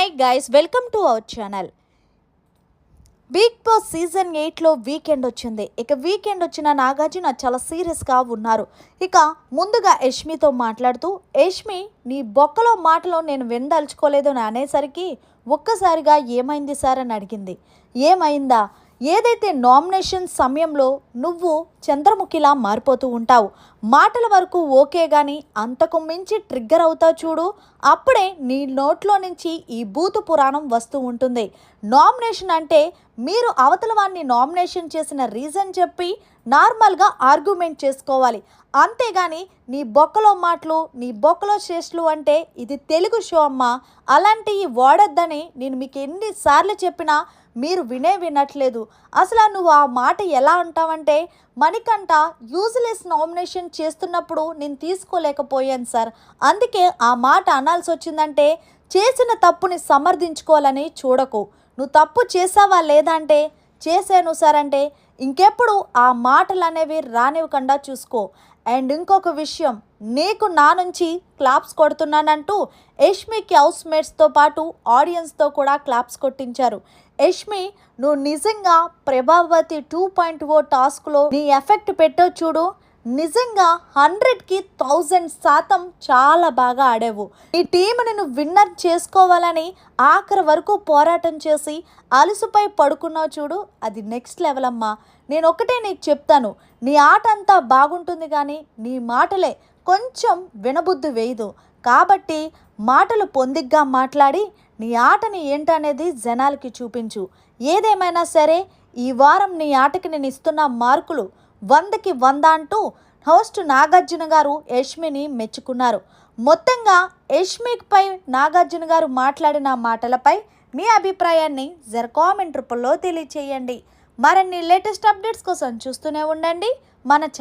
Hi guys, welcome to our channel. Bigg Boss season 8లో weekend వచ్చింది. ఇక weekend వచ్చిన నాగార్జున చాలా సీరియస్గా ఉన్నారు. ఇక ముందుగా యష్మితో మాట్లాడుతూ, యష్మి నీ బొక్కలో మాటలో నేను వినదలుచుకోలేదు అని అనేసరికి ఒక్కసారిగా ఏమైంది సార్ అని అడిగింది. ఏమైందా? ఏదైతే నామినేషన్ సమయంలో నువ్వు చంద్రముఖిలా మారిపోతూ ఉంటావు, మాటల వరకు ఓకే కానీ అంతకు మించి ట్రిగ్గర్ అవుతావు చూడు, అప్పుడే నీ నోట్లో నుంచి ఈ బూతు పురాణం వస్తూ ఉంటుంది. నామినేషన్ అంటే మీరు అవతల వాడిని నామినేషన్ చేసిన రీజన్ చెప్పి నార్మల్గా ఆర్గ్యుమెంట్ చేసుకోవాలి, అంతేగాని నీ బొక్కలో మాటలు, నీ బొక్కలో చేష్టలు అంటే ఇది తెలుగు షో అమ్మా, అలాంటివి వాడొద్దని నేను మీకు ఎన్నిసార్లు చెప్పినా మీరు వినట్లేదు. అసలు నువ్వు ఆ మాట ఎలా అంటావంటే, మణికంఠ యూజ్లెస్ నామినేషన్ చేస్తున్నప్పుడు నేను తీసుకోలేకపోయాను సార్, అందుకే ఆ మాట అనాల్సి వచ్చిందంటే చేసిన తప్పుని సమర్థించుకోవాలని చూడకు. నువ్వు తప్పు చేసావా లేదా అంటే చేశాను సార్ అంటే ఇంకెప్పుడు ఆ మాటలు అనేవి రానివ్వకుండా చూసుకో. అండ్ ఇంకొక విషయం, నీకు నా నుంచి క్లాప్స్ కొడుతున్నానంటూ యష్మికి హౌస్మేట్స్తో పాటు ఆడియన్స్తో కూడా క్లాప్స్ కొట్టించారు. యష్మి, నువ్వు నిజంగా ప్రభావతి 2.0 టాస్క్లో నీ ఎఫెక్ట్ పెట్టో చూడు, నిజంగా 100కి 1000% చాలా బాగా ఆడావు. నీ టీంని నువ్వు విన్నర్ చేసుకోవాలని ఆఖరి వరకు పోరాటం చేసి అలుసుపై పడుకున్నావు చూడు, అది నెక్స్ట్ లెవెల్ అమ్మా. నేను ఒకటే నీకు చెప్తాను, నీ ఆట అంతా బాగుంటుంది కానీ నీ మాటలే కొంచెం వినబుద్ధి వేయదు. కాబట్టి మాటలు పొందిగ్గా మాట్లాడి నీ ఆటని ఏంటనేది జనాలకి చూపించు. ఏదేమైనా సరే ఈ వారం నీ ఆటకి నేను ఇస్తున్న మార్కులు 100కి 100 అంటూ హోస్ట్ నాగార్జున గారు యష్మిని మెచ్చుకున్నారు. మొత్తంగా యష్మిపై నాగార్జున గారు మాట్లాడిన మాటలపై మీ అభిప్రాయాన్ని కామెంట్ రూపంలో తెలియచేయండి. మరిన్ని లేటెస్ట్ అప్డేట్స్ కోసం చూస్తూనే ఉండండి మన ఛానల్.